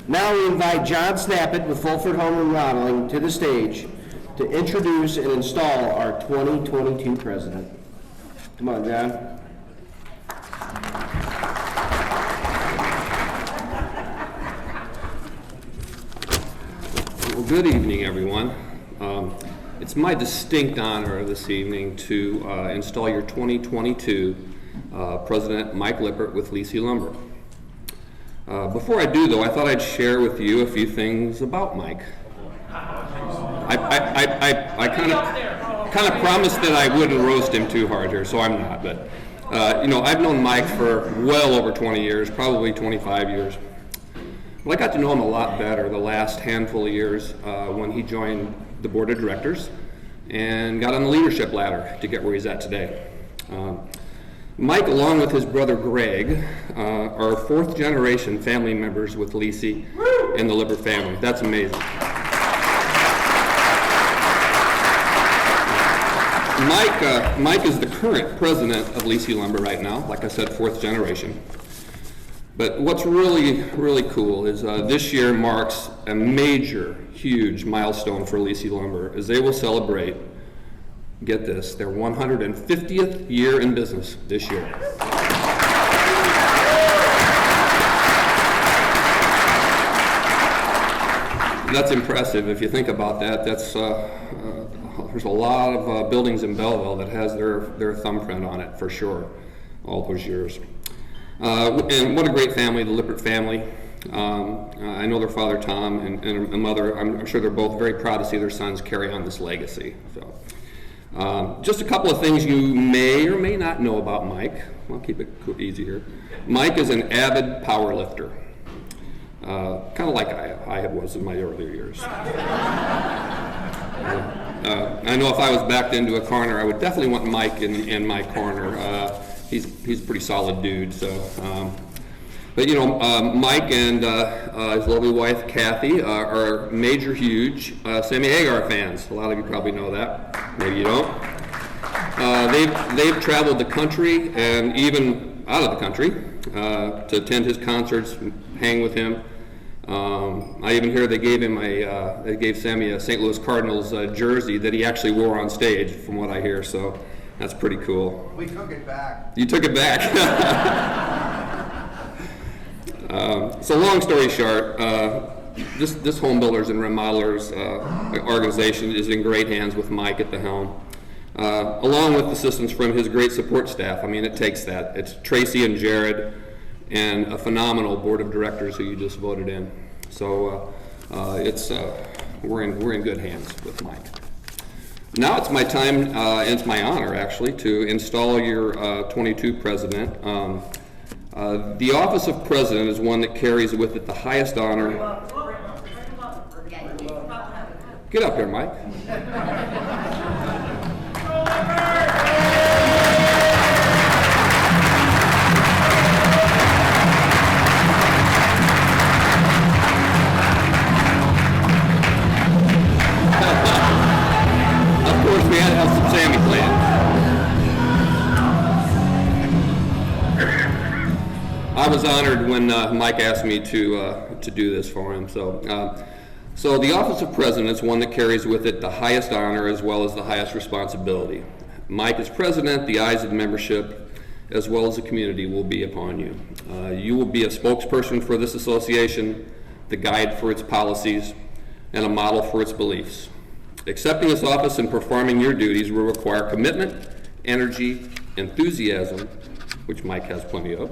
Now we invite John Snappett with Fulford Home Remodeling to the stage to introduce and install our 2022 president. Come on, John. Well, good evening, everyone. It's my distinct honor this evening to install your 2022 President Mike Lippert with Liese Lumber. Before I do, though, I thought I'd share with you a few things about Mike. I kind of promised that I wouldn't roast him too hard here, so I'm not. But I've known Mike for well over 20 years, probably 25 years. But I got to know him a lot better the last handful of years when he joined the board of directors and got on the leadership ladder to get where he's at today. Mike, along with his brother Greg, are fourth generation family members with Liese and the Lippert family. That's amazing. Mike is the current president of Liese Lumber right now, like I said, fourth generation. But what's really, really cool is this year marks a major, huge milestone for Liese Lumber as they will celebrate, get this, their 150th year in business this year. That's impressive if you think about that. That's there's a lot of buildings in Belleville that has their thumbprint on it for sure, all those years. And what a great family, the Lippert family. I know their father Tom and mother, I'm sure they're both very proud to see their sons carry on this legacy. So, just a couple of things you may or may not know about Mike. I'll keep it easy here. Mike is an avid power lifter, kind of like I was in my earlier years. I know if I was backed into a corner, I would definitely want Mike in my corner. He's a pretty solid dude. So, Mike and his lovely wife Kathy are major, huge Sammy Hagar fans. A lot of you probably know that. Maybe you don't. They've traveled the country and even out of the country to attend his concerts, hang with him. I even hear they gave Sammy a St. Louis Cardinals jersey that he actually wore on stage, from what I hear. So that's pretty cool. We took it back. You took it back. So long story short, this home builders and remodelers organization is in great hands with Mike at the helm, along with assistance from his great support staff. I mean, it takes that. It's Tracy and Jared and a phenomenal board of directors who you just voted in. So we're in good hands with Mike. Now it's my time, and it's my honor actually, to install your 22 president. The office of president is one that carries with it the highest honor. Get up here, Mike. Of course, we had to have some Sammy playing. I was honored when Mike asked me to do this for him. So the office of president is one that carries with it the highest honor as well as the highest responsibility. Mike, as president, the eyes of the membership as well as the community will be upon you. You will be a spokesperson for this association, the guide for its policies, and a model for its beliefs. Accepting this office and performing your duties will require commitment, energy, enthusiasm, which Mike has plenty of,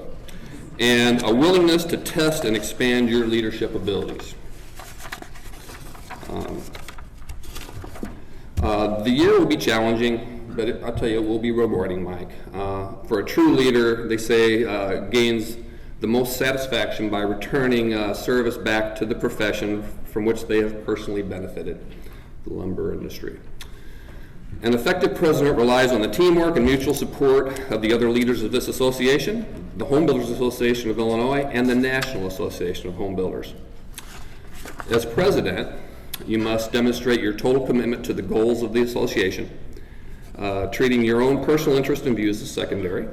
and a willingness to test and expand your leadership abilities. The year will be challenging, but I'll tell you, it will be rewarding, Mike. For a true leader, they say, gains the most satisfaction by returning service back to the profession from which they have personally benefited, the lumber industry. An effective president relies on the teamwork and mutual support of the other leaders of this association, the Home Builders Association of Illinois, and the National Association of Home Builders. As president, you must demonstrate your total commitment to the goals of the association, treating your own personal interest and views as secondary.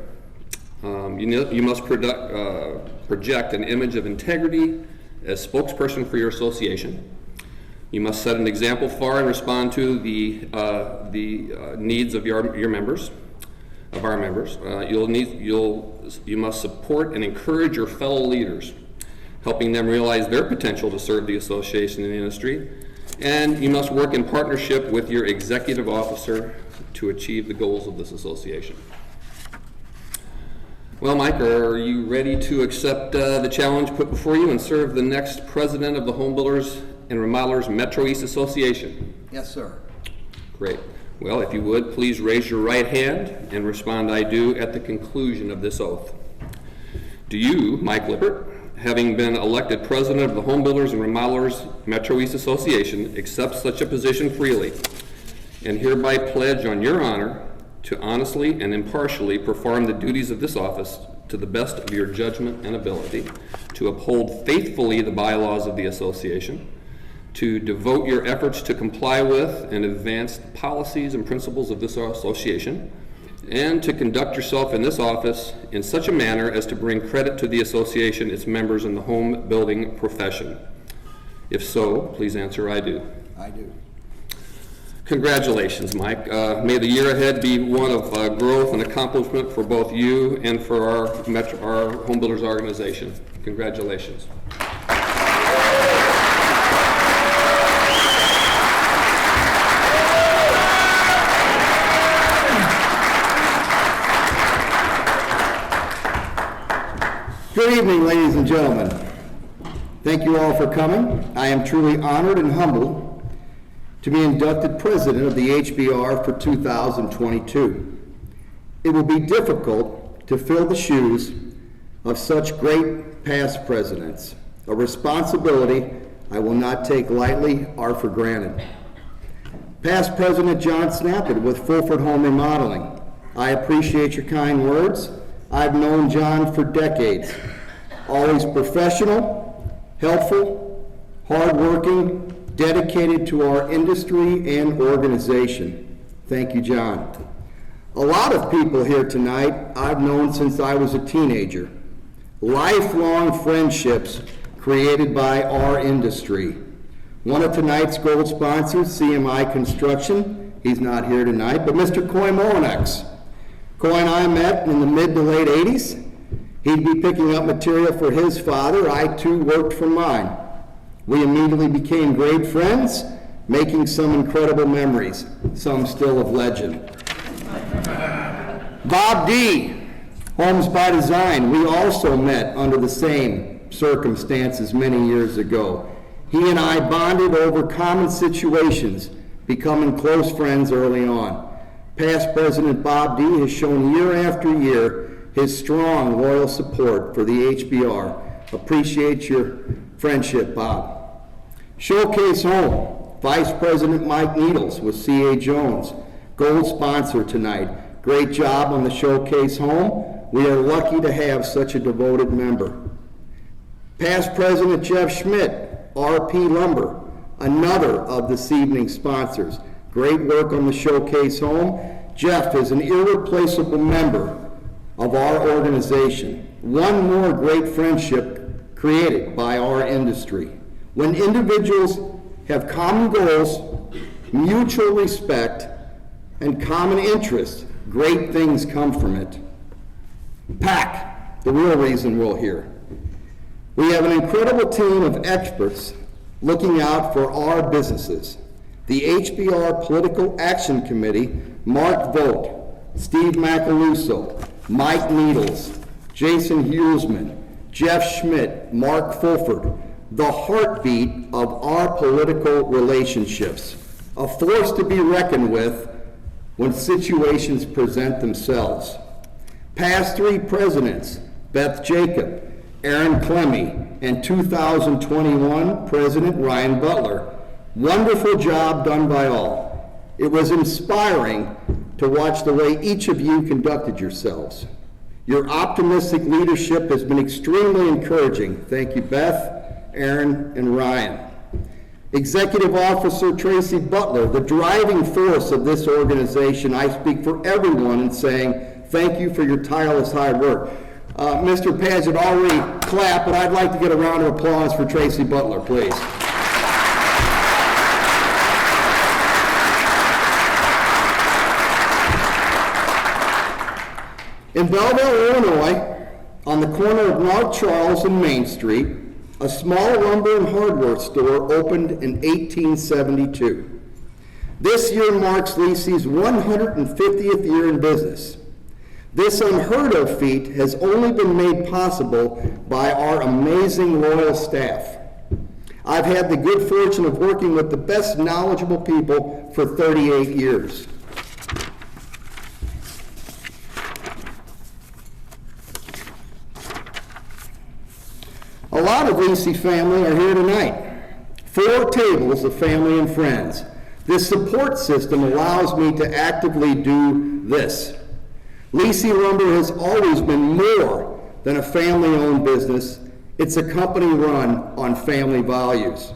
You must project an image of integrity as spokesperson for your association. You must set an example for and respond to the needs of your members, of our members. You must support and encourage your fellow leaders, helping them realize their potential to serve the association and the industry. And you must work in partnership with your executive officer to achieve the goals of this association. Well, Mike, are you ready to accept the challenge put before you and serve the next president of the Home Builders and Remodelers Metro East Association? Yes, sir. Great. Well, if you would, please raise your right hand and respond, "I do," at the conclusion of this oath. Do you, Mike Lippert, having been elected president of the Home Builders and Remodelers Metro East Association, accept such a position freely and hereby pledge on your honor to honestly and impartially perform the duties of this office to the best of your judgment and ability, to uphold faithfully the bylaws of the association, to devote your efforts to comply with and advance the policies and principles of this association, and to conduct yourself in this office in such a manner as to bring credit to the association, its members, and the home building profession? If so, please answer, "I do." I do. Congratulations, Mike. May the year ahead be one of growth and accomplishment for both you and for our Home Builders organization. Congratulations. Good evening, ladies and gentlemen. Thank you all for coming. I am truly honored and humbled to be inducted president of the HBR for 2022. It will be difficult to fill the shoes of such great past presidents, a responsibility I will not take lightly or for granted. Past President John Snappett with Fulford Home Remodeling, I appreciate your kind words. I've known John for decades. Always professional, helpful, hardworking, dedicated to our industry and organization. Thank you, John. A lot of people here tonight I've known since I was a teenager. Lifelong friendships created by our industry. One of tonight's gold sponsors, CMI Construction, he's not here tonight, but Mr. Coy Molinex. Coy and I met in the mid to late 80s. He'd be picking up material for his father. I too worked for mine. We immediately became great friends, making some incredible memories, some still of legend. Bob D., Homes by Design, we also met under the same circumstances many years ago. He and I bonded over common situations, becoming close friends early on. Past President Bob D. has shown year after year his strong, loyal support for the HBR. Appreciate your friendship, Bob. Showcase Home, Vice President Mike Needles with C.A. Jones, gold sponsor tonight. Great job on the Showcase Home. We are lucky to have such a devoted member. Past President Jeff Schmidt, RP Lumber, another of this evening's sponsors. Great work on the Showcase Home. Jeff is an irreplaceable member of our organization. One more great friendship created by our industry. When individuals have common goals, mutual respect, and common interests, great things come from it. PAC, the real reason we're here. We have an incredible team of experts looking out for our businesses. The HBR Political Action Committee, Mark Vogt, Steve Macaluso, Mike Needles, Jason Huelsman, Jeff Schmidt, Mark Fulford, the heartbeat of our political relationships, a force to be reckoned with when situations present themselves. Past three presidents, Beth Jacob, Aaron Clemmy, and 2021 President Ryan Butler. Wonderful job done by all. It was inspiring to watch the way each of you conducted yourselves. Your optimistic leadership has been extremely encouraging. Thank you, Beth, Aaron, and Ryan. Executive Officer Tracy Butler, the driving force of this organization. I speak for everyone in saying thank you for your tireless hard work. Mr. Paget already clapped, but I'd like to get a round of applause for Tracy Butler, please. In Belleville, Illinois, on the corner of North Charles and Main Street, a small lumber and hardware store opened in 1872. This year marks Lise's 150th year in business. This unheard of feat has only been made possible by our amazing loyal staff. I've had the good fortune of working with the best knowledgeable people for 38 years. A lot of Liese family are here tonight. 4 tables of family and friends. This support system allows me to actively do this. Liese Lumber has always been more than a family-owned business. It's a company run on family values.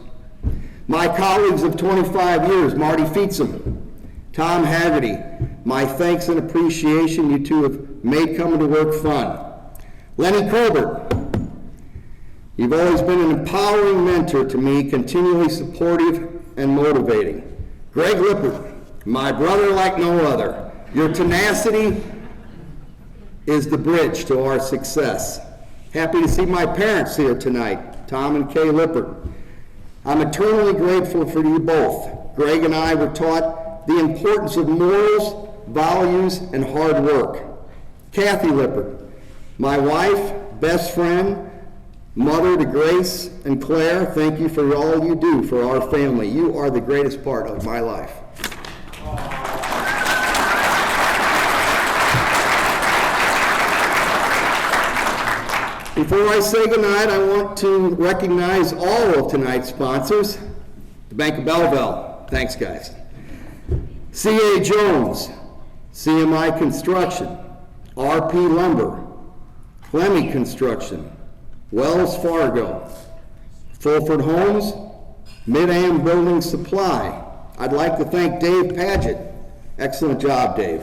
My colleagues of 25 years, Marty Feetsum, Tom Haggerty, my thanks and appreciation. You two have made coming to work fun. Lenny Colbert, you've always been an empowering mentor to me, continually supportive and motivating. Greg Lippert, my brother like no other. Your tenacity is the bridge to our success. Happy to see my parents here tonight, Tom and Kay Lippert. I'm eternally grateful for you both. Greg and I were taught the importance of morals, values, and hard work. Kathy Lippert, my wife, best friend, mother to Grace and Claire, thank you for all you do for our family. You are the greatest part of my life. Before I say goodnight, I want to recognize all of tonight's sponsors. The Bank of Belleville, thanks guys. C.A. Jones, CMI Construction, RP Lumber, Clemmy Construction, Wells Fargo, Fulford Homes, Mid-Am Building Supply. I'd like to thank Dave Paget. Excellent job, Dave.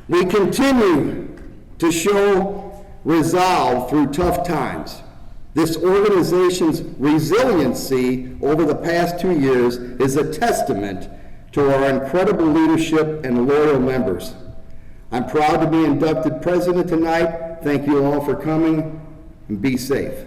We continue to show resolve through tough times. This organization's resiliency over the past 2 years is a testament to our incredible leadership and loyal members. I'm proud to be inducted president tonight. Thank you all for coming, and be safe.